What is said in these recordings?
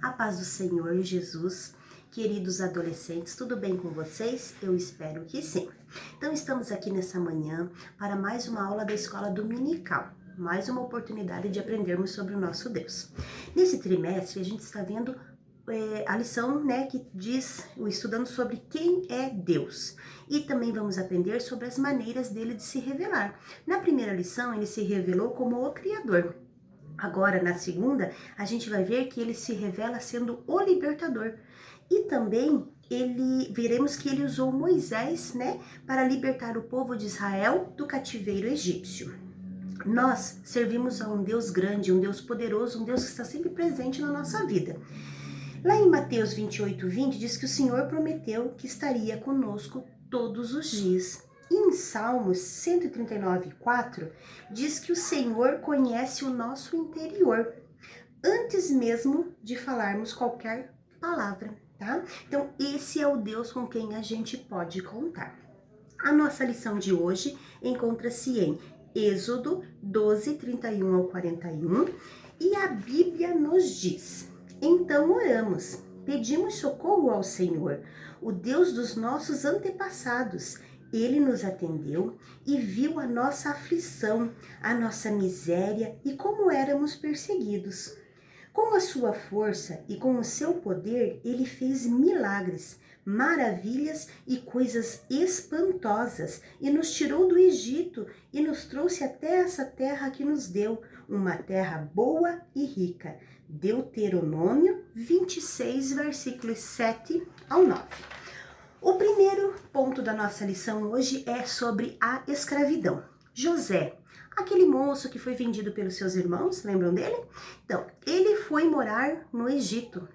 A paz do Senhor Jesus, queridos adolescentes, tudo bem com vocês? Eu espero que sim. Então estamos aqui nessa manhã para mais uma aula da escola dominical, mais uma oportunidade de aprendermos sobre o nosso Deus. Nesse trimestre a gente está vendo a lição, que diz, estudando sobre quem é Deus. E também vamos aprender sobre as maneiras dele de se revelar. Na primeira lição ele se revelou como o Criador. Agora, na segunda, a gente vai ver que ele se revela sendo o libertador. E também veremos que ele usou Moisés, para libertar o povo de Israel do cativeiro egípcio. Nós servimos a um Deus grande, um Deus poderoso, um Deus que está sempre presente na nossa vida. Lá em Mateus 28:20 diz que o Senhor prometeu que estaria conosco todos os dias. E em Salmos 139:4 diz que o Senhor conhece o nosso interior, antes mesmo de falarmos qualquer palavra, tá? Então esse é o Deus com quem a gente pode contar. A nossa lição de hoje encontra-se em Êxodo 12:31 ao 41, e a Bíblia nos diz: então oramos, pedimos socorro ao Senhor, o Deus dos nossos antepassados. Ele nos atendeu e viu a nossa aflição, a nossa miséria e como éramos perseguidos. Com a sua força e com o seu poder, ele fez milagres, maravilhas e coisas espantosas, e nos tirou do Egito e nos trouxe até essa terra que nos deu, uma terra boa e rica. Deuteronômio 26, versículos 7 ao 9. O primeiro ponto da nossa lição hoje é sobre a escravidão. José, aquele moço que foi vendido pelos seus irmãos, lembram dele? Então, ele foi morar no Egito,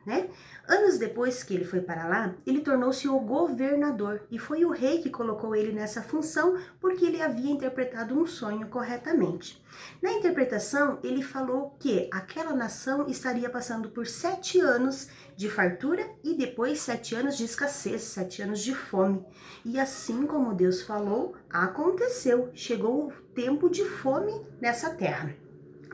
Anos depois que ele foi para lá, ele tornou-se o governador e foi o rei que colocou ele nessa função porque ele havia interpretado um sonho corretamente. Na interpretação, ele falou que aquela nação estaria passando por 7 anos de fartura e depois 7 anos de escassez, 7 anos de fome. E assim como Deus falou, aconteceu. Chegou o tempo de fome nessa terra.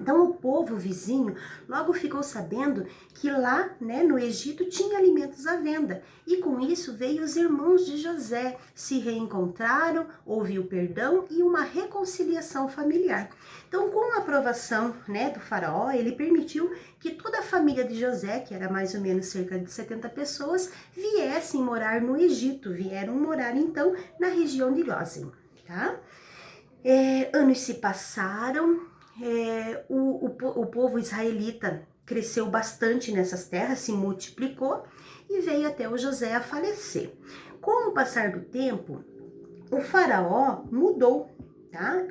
Então o povo vizinho logo ficou sabendo que lá, no Egito tinha alimentos à venda. E com isso veio os irmãos de José, se reencontraram, houve o perdão e uma reconciliação familiar. Então, com a aprovação, do faraó, ele permitiu que toda a família de José, que era mais ou menos cerca de 70 pessoas, viessem morar no Egito. Vieram morar então na região de Gósen, tá? Anos se passaram. O povo israelita cresceu bastante nessas terras, se multiplicou e veio até o José a falecer. Com o passar do tempo, o faraó mudou, tá?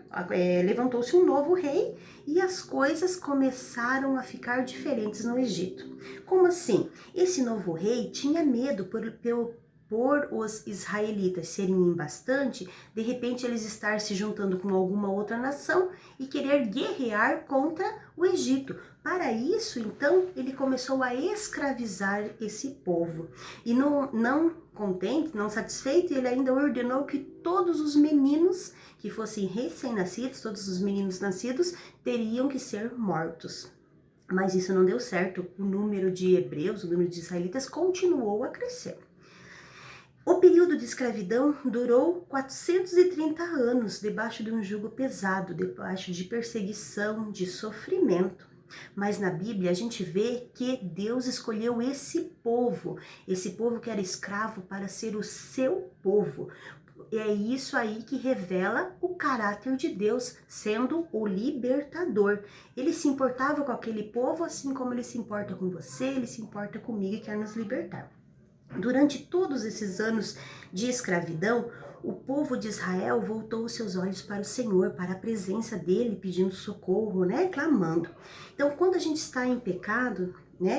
Levantou-se um novo rei e as coisas começaram a ficar diferentes no Egito. Como assim? Esse novo rei tinha medo por os israelitas serem bastante, de repente eles estar se juntando com alguma outra nação e querer guerrear contra o Egito. Para isso, então, ele começou a escravizar esse povo. E não contente, não satisfeito, ele ainda ordenou que todos os meninos que fossem recém-nascidos, todos os meninos nascidos, teriam que ser mortos. Mas isso não deu certo. O número de hebreus, o número de israelitas continuou a crescer. O período de escravidão durou 430 anos, debaixo de um jugo pesado, debaixo de perseguição, de sofrimento. Mas na Bíblia a gente vê que Deus escolheu esse povo que era escravo, para ser o seu povo. É isso aí que revela o caráter de Deus, sendo o libertador. Ele se importava com aquele povo assim como ele se importa com você, ele se importa comigo e quer nos libertar. Durante todos esses anos de escravidão, o povo de Israel voltou os seus olhos para o Senhor, para a presença dele, pedindo socorro, clamando. Então, quando a gente está em pecado,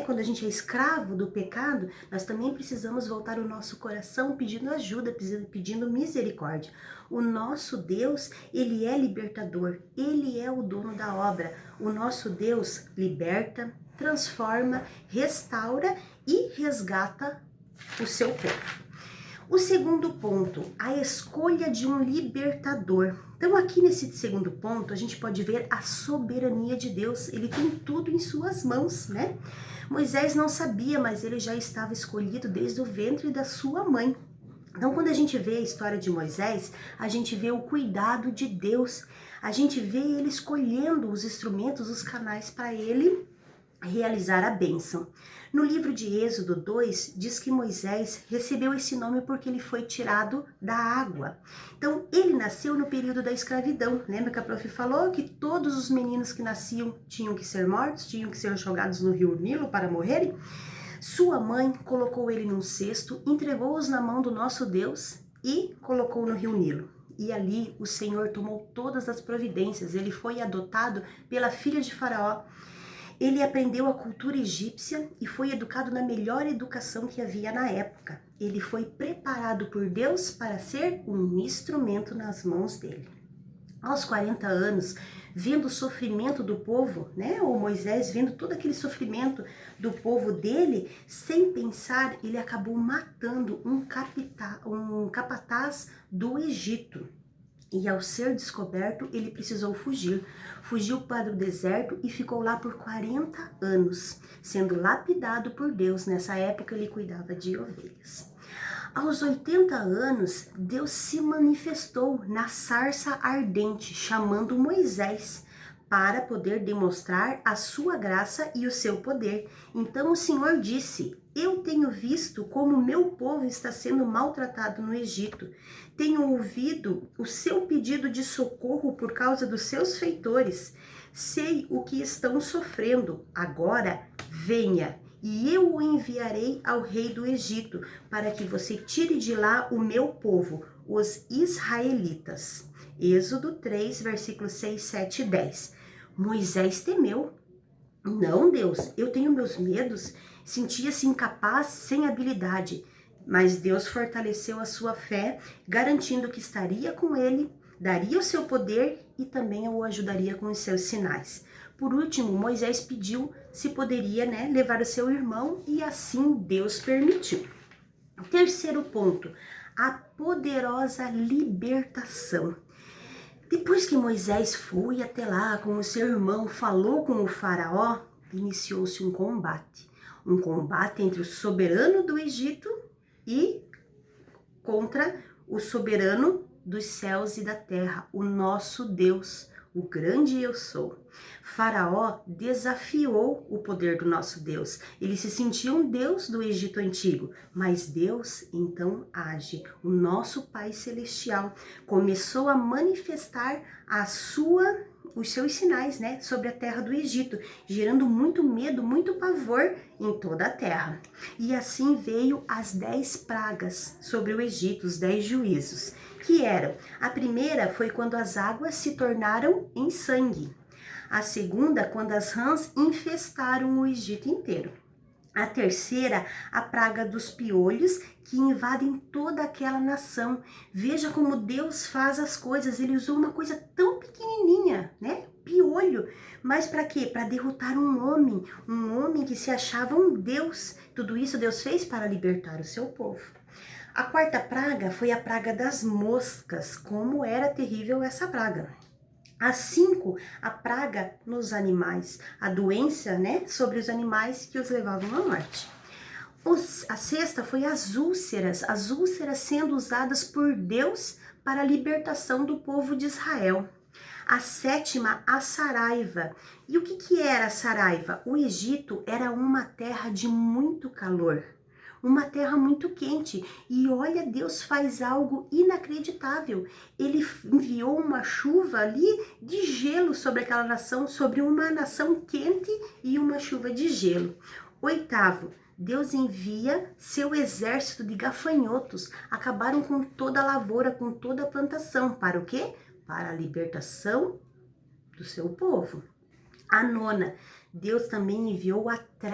quando a gente é escravo do pecado, nós também precisamos voltar o nosso coração pedindo ajuda, pedindo misericórdia. O nosso Deus, ele é libertador, ele é o dono da obra. O nosso Deus liberta, transforma, restaura e resgata o seu povo. O segundo ponto, a escolha de um libertador. Então aqui nesse segundo ponto, a gente pode ver a soberania de Deus. Ele tem tudo em suas mãos, né? Moisés não sabia, mas ele já estava escolhido desde o ventre da sua mãe. Então, quando a gente vê a história de Moisés, a gente vê o cuidado de Deus. A gente vê ele escolhendo os instrumentos, os canais para ele realizar a bênção. No livro de Êxodo 2, diz que Moisés recebeu esse nome porque ele foi tirado da água. Então, ele nasceu no período da escravidão. Lembra que a prof falou que todos os meninos que nasciam tinham que ser mortos, tinham que ser jogados no rio Nilo para morrerem? Sua mãe colocou ele num cesto, entregou-os na mão do nosso Deus e colocou no rio Nilo. E ali o Senhor tomou todas as providências. Ele foi adotado pela filha de Faraó. Ele aprendeu a cultura egípcia e foi educado na melhor educação que havia na época. Ele foi preparado por Deus para ser um instrumento nas mãos dele. Aos 40 anos, vendo o sofrimento do povo, né? O Moisés vendo todo aquele sofrimento do povo dele, sem pensar, ele acabou matando um capataz do Egito. E ao ser descoberto, ele precisou fugir. Fugiu para o deserto e ficou lá por 40 anos, sendo lapidado por Deus. Nessa época, ele cuidava de ovelhas. Aos 80 anos, Deus se manifestou na sarça ardente, chamando Moisés para poder demonstrar a sua graça e o seu poder. Então o Senhor disse: eu tenho visto como meu povo está sendo maltratado no Egito. Tenho ouvido o seu pedido de socorro por causa dos seus feitores. Sei o que estão sofrendo. Agora, venha, e eu o enviarei ao rei do Egito, para que você tire de lá o meu povo, os israelitas. Êxodo 3, versículos 6, 7 e 10. Moisés temeu. Não, Deus, eu tenho meus medos. Sentia-se incapaz, sem habilidade. Mas Deus fortaleceu a sua fé, garantindo que estaria com ele, daria o seu poder e também o ajudaria com os seus sinais. Por último, Moisés pediu se poderia, levar o seu irmão e assim Deus permitiu. Terceiro ponto, a poderosa libertação. Depois que Moisés foi até lá com o seu irmão, falou com o faraó, iniciou-se um combate entre o soberano do Egito e contra o soberano dos céus e da terra, o nosso Deus, o grande eu sou. Faraó desafiou o poder do nosso Deus. Ele se sentia um Deus do Egito antigo, mas Deus então age. O nosso Pai Celestial começou a manifestar os seus sinais, sobre a terra do Egito, gerando muito medo, muito pavor em toda a terra. E assim veio as 10 pragas sobre o Egito, os 10 juízos, que eram: a primeira foi quando as águas se tornaram em sangue. A segunda, quando as rãs infestaram o Egito inteiro. A terceira, a praga dos piolhos que invadem toda aquela nação. Veja como Deus faz as coisas. Ele usou uma coisa tão pequenininha, piolho. Mas para quê? Para derrotar um homem que se achava um Deus. Tudo isso Deus fez para libertar o seu povo. A quarta praga foi a praga das moscas. Como era terrível essa praga. A 5, a praga nos animais, a doença, sobre os animais que os levavam à morte. A sexta foi as úlceras sendo usadas por Deus para a libertação do povo de Israel. A sétima, a saraiva. E o que era a saraiva? O Egito era uma terra de muito calor. Uma terra muito quente, e olha, Deus faz algo inacreditável. Ele enviou uma chuva ali de gelo sobre aquela nação, sobre uma nação quente e uma chuva de gelo. Oitavo, Deus envia seu exército de gafanhotos, acabaram com toda a lavoura, com toda a plantação. Para o quê? Para a libertação do seu povo. A nona, Deus também enviou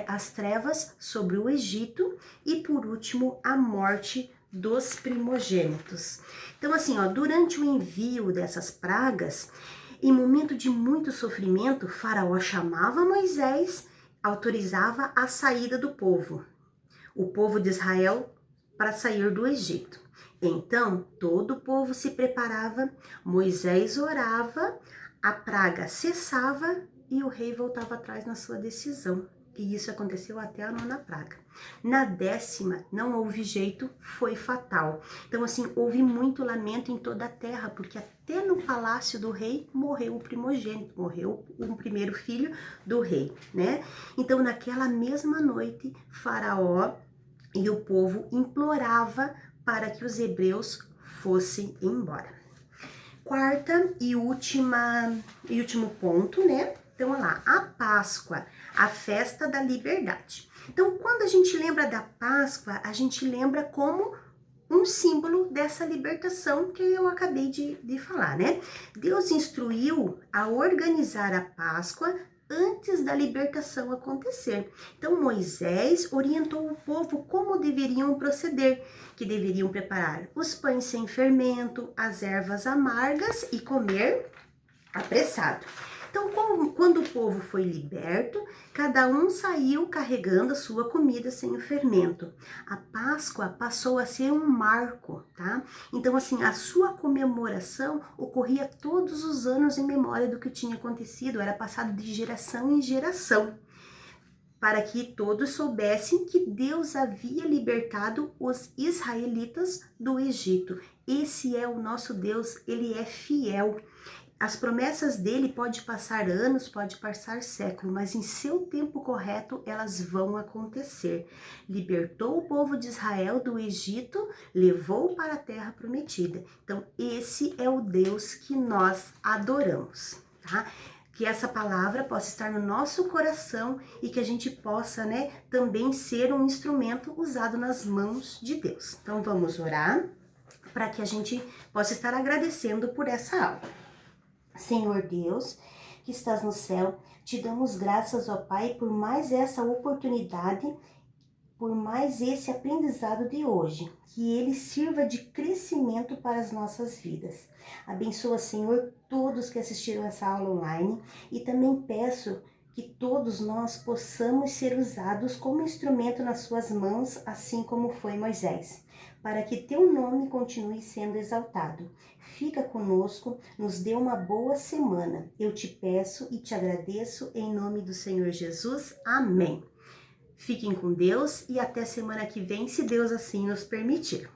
as trevas sobre o Egito e, por último, a morte dos primogênitos. Então, assim, durante o envio dessas pragas, em momento de muito sofrimento, Faraó chamava Moisés, autorizava a saída do povo, o povo de Israel, para sair do Egito. Então todo o povo se preparava, Moisés orava, a praga cessava e o rei voltava atrás na sua decisão. E isso aconteceu até a 9ª praga. Na 10ª, não houve jeito, foi fatal. Então, assim, houve muito lamento em toda a terra, porque até no palácio do rei morreu o primogênito, morreu o primeiro filho do rei, né? Então, naquela mesma noite, Faraó e o povo implorava para que os hebreus fossem embora. Quarta e último ponto, né? Então, olha lá, a Páscoa, a festa da liberdade. Então, quando a gente lembra da Páscoa, a gente lembra como um símbolo dessa libertação que eu acabei de falar, né? Deus instruiu a organizar a Páscoa antes da libertação acontecer. Então, Moisés orientou o povo como deveriam proceder, que deveriam preparar os pães sem fermento, as ervas amargas e comer apressado. Então, quando o povo foi liberto, cada um saiu carregando a sua comida sem o fermento. A Páscoa passou a ser um marco, tá? Então, assim, a sua comemoração ocorria todos os anos em memória do que tinha acontecido, era passado de geração em geração, para que todos soubessem que Deus havia libertado os israelitas do Egito. Esse é o nosso Deus, ele é fiel. As promessas dele pode passar anos, pode passar séculos, mas em seu tempo correto elas vão acontecer. Libertou o povo de Israel do Egito, levou para a terra prometida. Então, esse é o Deus que nós adoramos, tá? Que essa palavra possa estar no nosso coração e que a gente possa, né, também ser um instrumento usado nas mãos de Deus. Então, vamos orar para que a gente possa estar agradecendo por essa aula. Senhor Deus, que estás no céu, te damos graças, ó Pai, por mais essa oportunidade, por mais esse aprendizado de hoje, que ele sirva de crescimento para as nossas vidas. Abençoa, Senhor, todos que assistiram essa aula online e também peço que todos nós possamos ser usados como instrumento nas suas mãos, assim como foi Moisés, para que teu nome continue sendo exaltado. Fica conosco, nos dê uma boa semana. Eu te peço e te agradeço em nome do Senhor Jesus. Amém. Fiquem com Deus e até semana que vem, se Deus assim nos permitir.